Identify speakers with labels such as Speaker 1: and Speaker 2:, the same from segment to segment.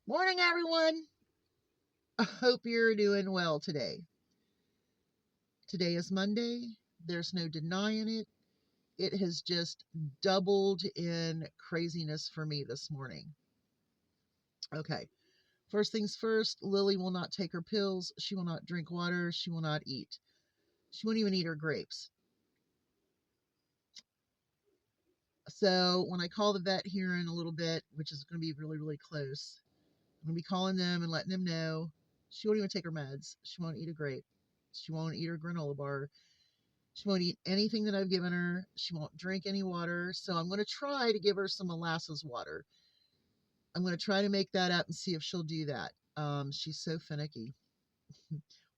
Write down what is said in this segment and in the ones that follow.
Speaker 1: Morning, everyone. I hope you're doing well today. Today is Monday. There's no denying it. It has just doubled in craziness for me this morning. Okay, first things first, Lily will not take her pills. She will not drink water. She will not eat. She won't even eat her grapes. So when I call the vet here in a little bit, which is going to be really, really close, I'm going to be calling them and letting them know she won't even take her meds. She won't eat a grape. She won't eat her granola bar. She won't eat anything that I've given her. She won't drink any water. So I'm going to try to give her some molasses water. I'm going to try to make that up and see if she'll do that. She's so finicky.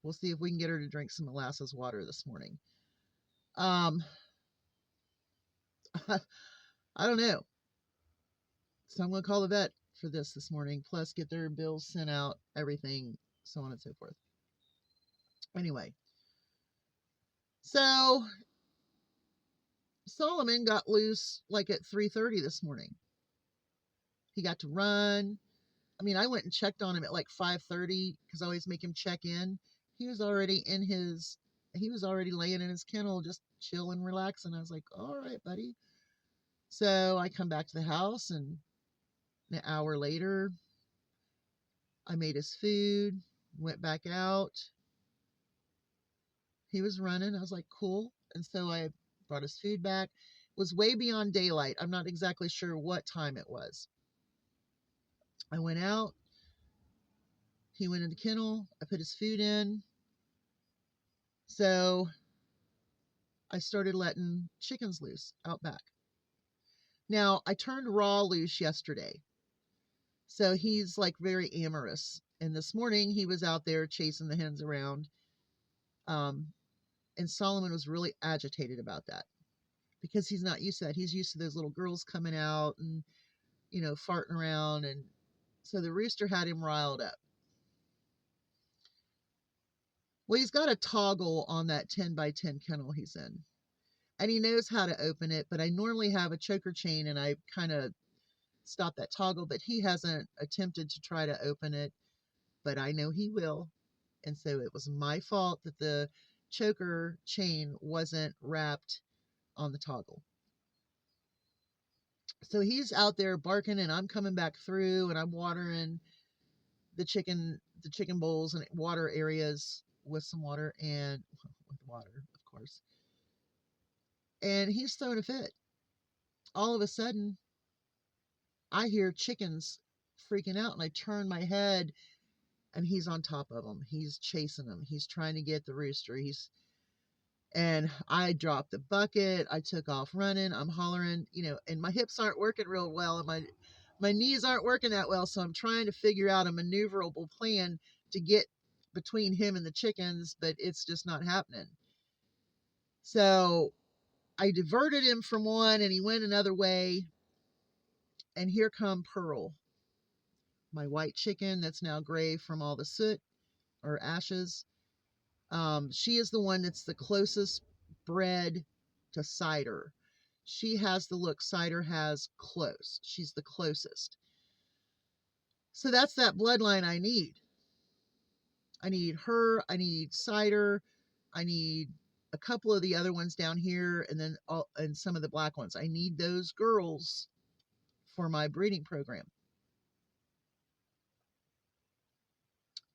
Speaker 1: We'll see if we can get her to drink some molasses water this morning. Um, I don't know. So I'm going to call the vet for this morning, plus get their bills sent out, everything, so on and so forth. Anyway, so Solomon got loose like at 3:30 this morning. He got to run. I mean, I went and checked on him at like 5:30 because I always make him check in. He was already in his, he was already laying in his kennel, just chill and relax. And I was like, all right, buddy. So I come back to the house, and an hour later, I made his food, went back out. He was running. I was like, cool. And so I brought his food back. It was way beyond daylight. I'm not exactly sure what time it was. I went out. He went in the kennel. I put his food in. So I started letting chickens loose out back. Now, I turned Raw loose yesterday. So he's like very amorous. And this morning he was out there chasing the hens around. Um, and Solomon was really agitated about that because he's not used to that. He's used to those little girls coming out and, farting around. And so the rooster had him riled up. Well, he's got a toggle on that 10 by 10 kennel he's in. And he knows how to open it, but I normally have a choker chain and I kind of stop that toggle, but he hasn't attempted to try to open it, but I know he will. And so it was my fault that the choker chain wasn't wrapped on the toggle. So he's out there barking, and I'm coming back through, and I'm watering the chicken bowls and water areas with some water, and with water, of course. And he's throwing a fit. All of a sudden, I hear chickens freaking out, and I turn my head, and he's on top of them. He's chasing them. He's trying to get the rooster. And I dropped the bucket. I took off running. I'm hollering, and my hips aren't working real well, and my knees aren't working that well. So I'm trying to figure out a maneuverable plan to get between him and the chickens, but it's just not happening. So I diverted him from one, and he went another way. And here come Pearl, my white chicken that's now gray from all the soot or ashes. She is the one that's the closest bred to Cider. She has the look Cider has close. She's the closest. So that's that bloodline I need. I need her. I need Cider. I need a couple of the other ones down here, and then and some of the black ones. I need those girls for my breeding program.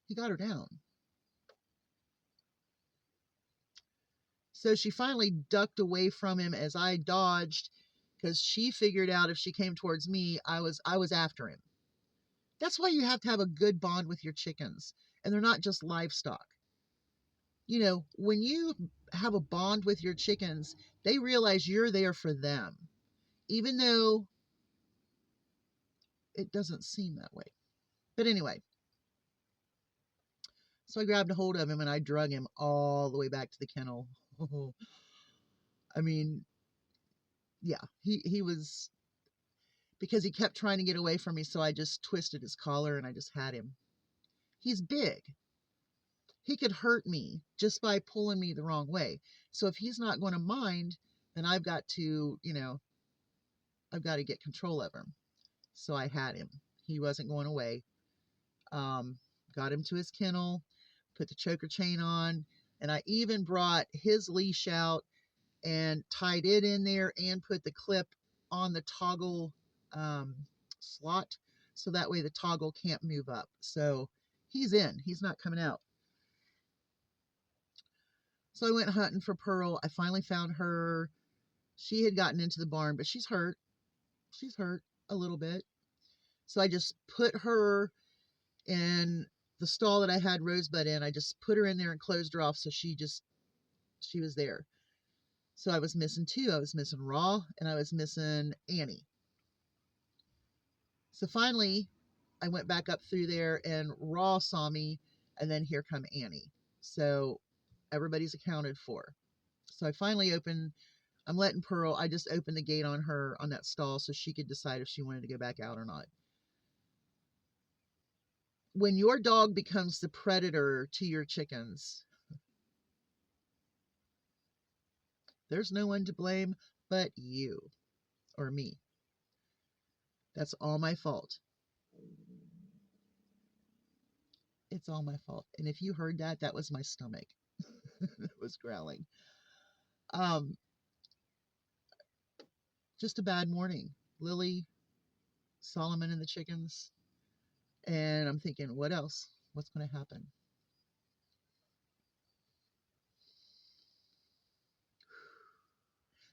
Speaker 1: He got her down. So she finally ducked away from him as I dodged, because she figured out if she came towards me, I was after him. That's why you have to have a good bond with your chickens, and they're not just livestock. When you have a bond with your chickens, they realize you're there for them, even though it doesn't seem that way. But anyway, so I grabbed a hold of him and I drug him all the way back to the kennel. I mean, yeah, he was, because he kept trying to get away from me, so I just twisted his collar and I just had him. He's big. He could hurt me just by pulling me the wrong way. So if he's not going to mind, then I've got to get control of him. So I had him. He wasn't going away. Um, got him to his kennel, put the choker chain on, and I even brought his leash out and tied it in there and put the clip on the toggle um, slot so that way the toggle can't move up. So he's in, he's not coming out. So I went hunting for Pearl. I finally found her. She had gotten into the barn, but she's hurt. She's hurt a little bit. So I just put her in the stall that I had Rosebud in. I just put her in there and closed her off so she was there. So I was missing two. I was missing Raw and I was missing Annie. So finally, I went back up through there and Raw saw me, and then here come Annie. So everybody's accounted for. So I finally I'm letting Pearl, I just opened the gate on her on that stall so she could decide if she wanted to go back out or not. When your dog becomes the predator to your chickens, there's no one to blame but you or me. That's all my fault. It's all my fault. And if you heard that, that was my stomach. It was growling. Um, just a bad morning. Lily, Solomon, and the chickens. And I'm thinking, what else? What's going to happen?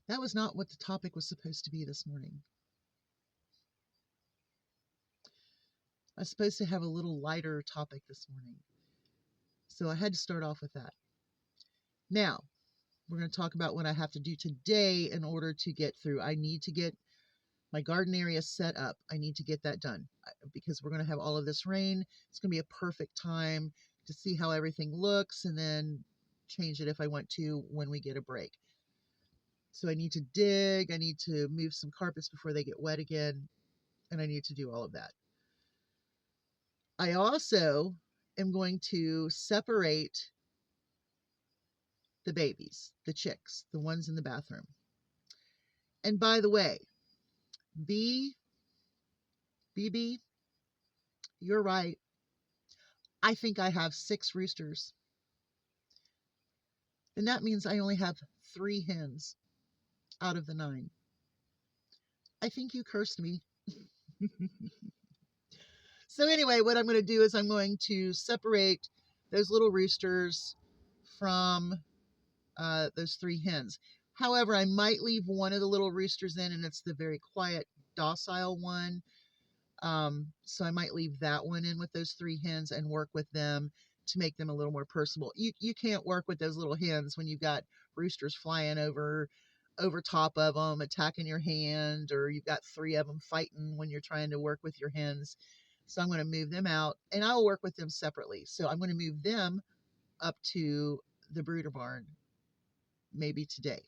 Speaker 1: That was not what the topic was supposed to be this morning. I was supposed to have a little lighter topic this morning. So I had to start off with that. Now, we're going to talk about what I have to do today in order to get through. I need to get my garden area set up. I need to get that done because we're going to have all of this rain. It's going to be a perfect time to see how everything looks and then change it if I want to when we get a break. So I need to dig. I need to move some carpets before they get wet again. And I need to do all of that. I also am going to separate the babies, the chicks, the ones in the bathroom. And by the way, BB, you're right. I think I have 6 roosters. And that means I only have 3 hens out of the 9. I think you cursed me. So anyway, what I'm going to do is I'm going to separate those little roosters from those 3 hens. However, I might leave one of the little roosters in, and it's the very quiet, docile one. So I might leave that one in with those 3 hens and work with them to make them a little more personable. You can't work with those little hens when you've got roosters flying over top of them, attacking your hand, or you've got 3 of them fighting when you're trying to work with your hens. So I'm going to move them out, and I'll work with them separately. So I'm going to move them up to the brooder barn maybe today.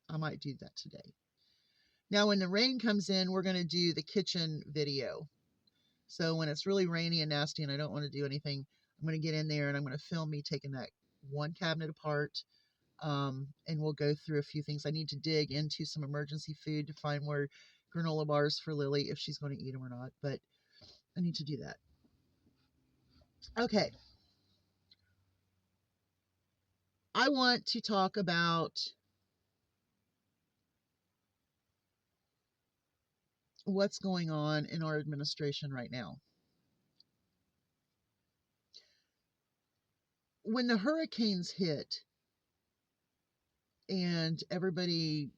Speaker 1: I might do that today. Now, when the rain comes in, we're going to do the kitchen video. So when it's really rainy and nasty and I don't want to do anything, I'm going to get in there and I'm going to film me taking that one cabinet apart. And we'll go through a few things. I need to dig into some emergency food to find where granola bars for Lily, if she's going to eat them or not. But I need to do that. Okay. I want to talk about what's going on in our administration right now. When the hurricanes hit and everybody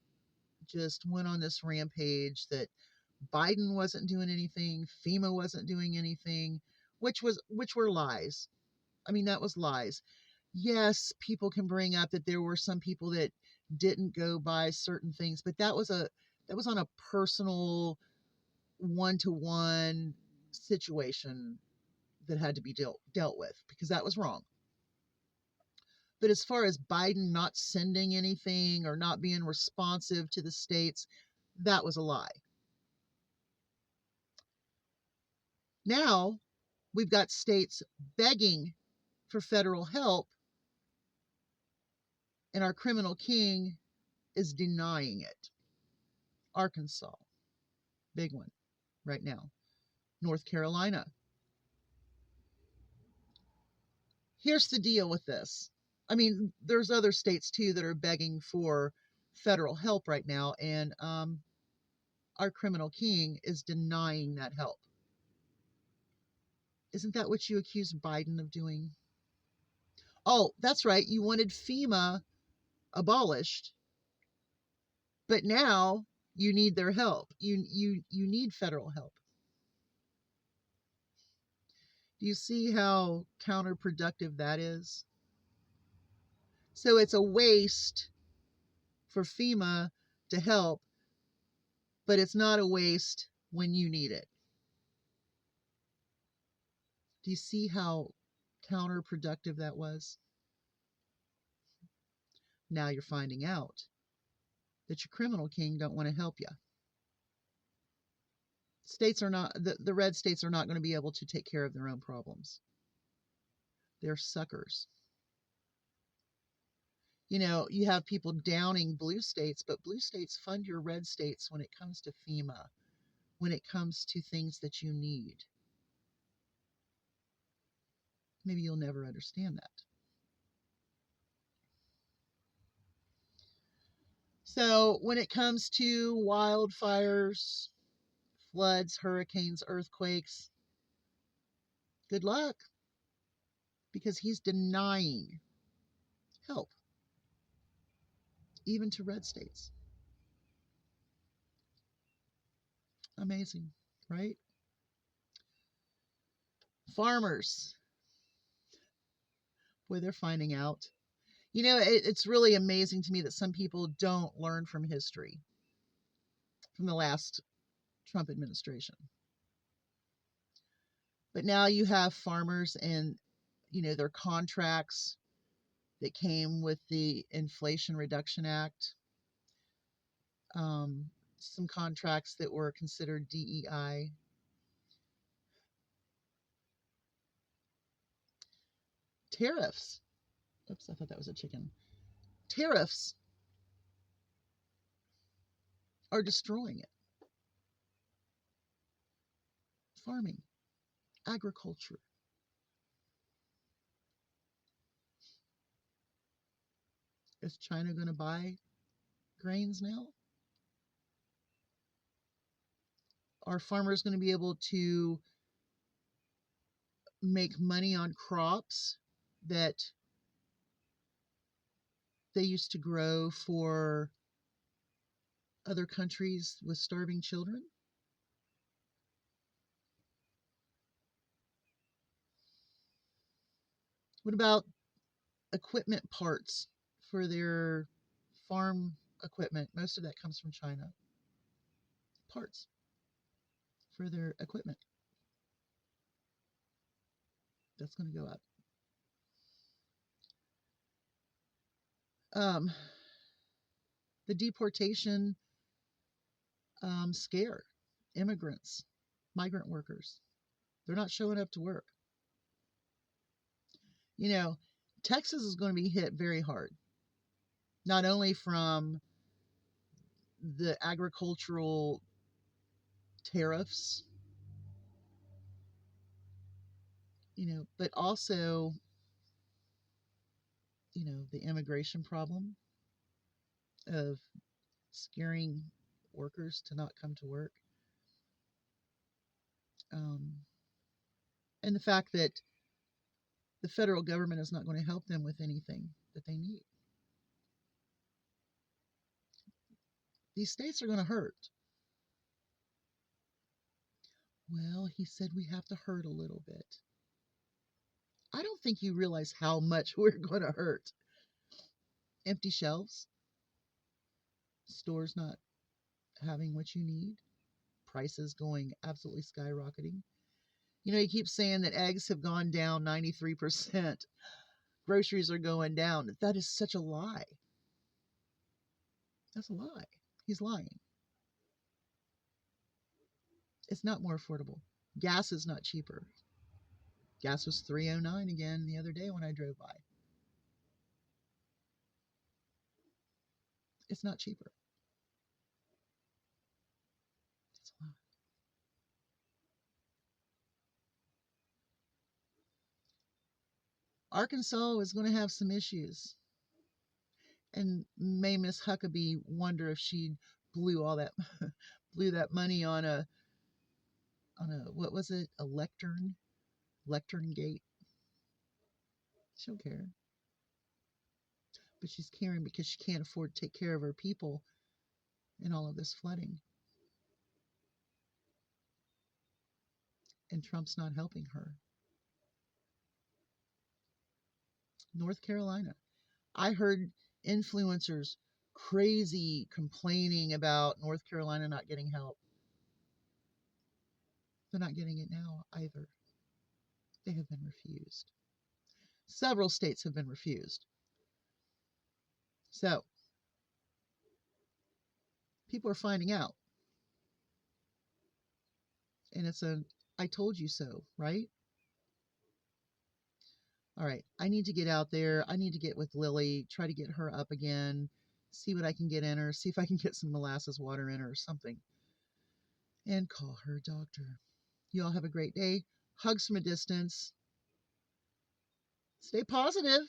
Speaker 1: just went on this rampage that Biden wasn't doing anything, FEMA wasn't doing anything, which were lies. I mean, that was lies. Yes, people can bring up that there were some people that didn't go by certain things, but that was on a personal one-to-one situation that had to be dealt with because that was wrong. But as far as Biden not sending anything or not being responsive to the states, that was a lie. Now we've got states begging for federal help, and our criminal king is denying it. Arkansas, big one right now. North Carolina, Here's the deal with this. I mean, there's other states too that are begging for federal help right now, and our criminal king is denying that help. Isn't that what you accused Biden of doing? Oh, that's right. You wanted FEMA abolished, but now you need their help. You need federal help. Do you see how counterproductive that is? So it's a waste for FEMA to help, but it's not a waste when you need it. Do you see how counterproductive that was? Now you're finding out that your criminal king don't want to help you. States are not the red states are not going to be able to take care of their own problems. They're suckers. You have people downing blue states, but blue states fund your red states when it comes to FEMA, when it comes to things that you need. Maybe you'll never understand that. So when it comes to wildfires, floods, hurricanes, earthquakes, good luck, because he's denying help, even to red states. Amazing, right? Farmers, boy, they're finding out. It's really amazing to me that some people don't learn from history, from the last Trump administration. But now you have farmers and, their contracts that came with the Inflation Reduction Act, some contracts that were considered DEI. Tariffs. Oops, I thought that was a chicken. Tariffs are destroying it. Farming, agriculture. Is China going to buy grains now? Are farmers going to be able to make money on crops that they used to grow for other countries with starving children? What about equipment parts for their farm equipment? Most of that comes from China. Parts for their equipment. That's going to go up. The deportation scare immigrants, migrant workers. They're not showing up to work. Texas is going to be hit very hard, not only from the agricultural tariffs, but also, the immigration problem of scaring workers to not come to work. And the fact that the federal government is not going to help them with anything that they need. These states are going to hurt. Well, he said we have to hurt a little bit. I don't think you realize how much we're going to hurt. Empty shelves, stores not having what you need, prices going absolutely skyrocketing. You keep saying that eggs have gone down 93%. Groceries are going down. That is such a lie. That's a lie. He's lying. It's not more affordable. Gas is not cheaper. Gas was $3.09 again the other day when I drove by. It's not cheaper. It's a lie. Arkansas is going to have some issues. And may Miss Huckabee wonder if she blew all that blew that money on a what was it, a lectern gate. She don't care, but she's caring because she can't afford to take care of her people in all of this flooding, and Trump's not helping her. North Carolina, I heard influencers crazy complaining about North Carolina not getting help. They're not getting it now either. They have been refused. Several states have been refused. So people are finding out. And it's a I told you so, right? All right. I need to get out there. I need to get with Lily, try to get her up again, see what I can get in her, see if I can get some molasses water in her or something, and call her a doctor. You all have a great day. Hugs from a distance. Stay positive.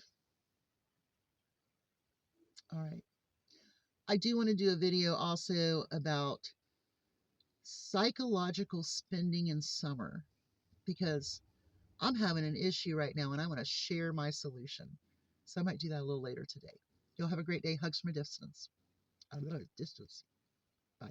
Speaker 1: All right. I do want to do a video also about psychological spending in summer because I'm having an issue right now and I want to share my solution. So I might do that a little later today. You'll have a great day. Hugs from a distance. A little distance. Bye.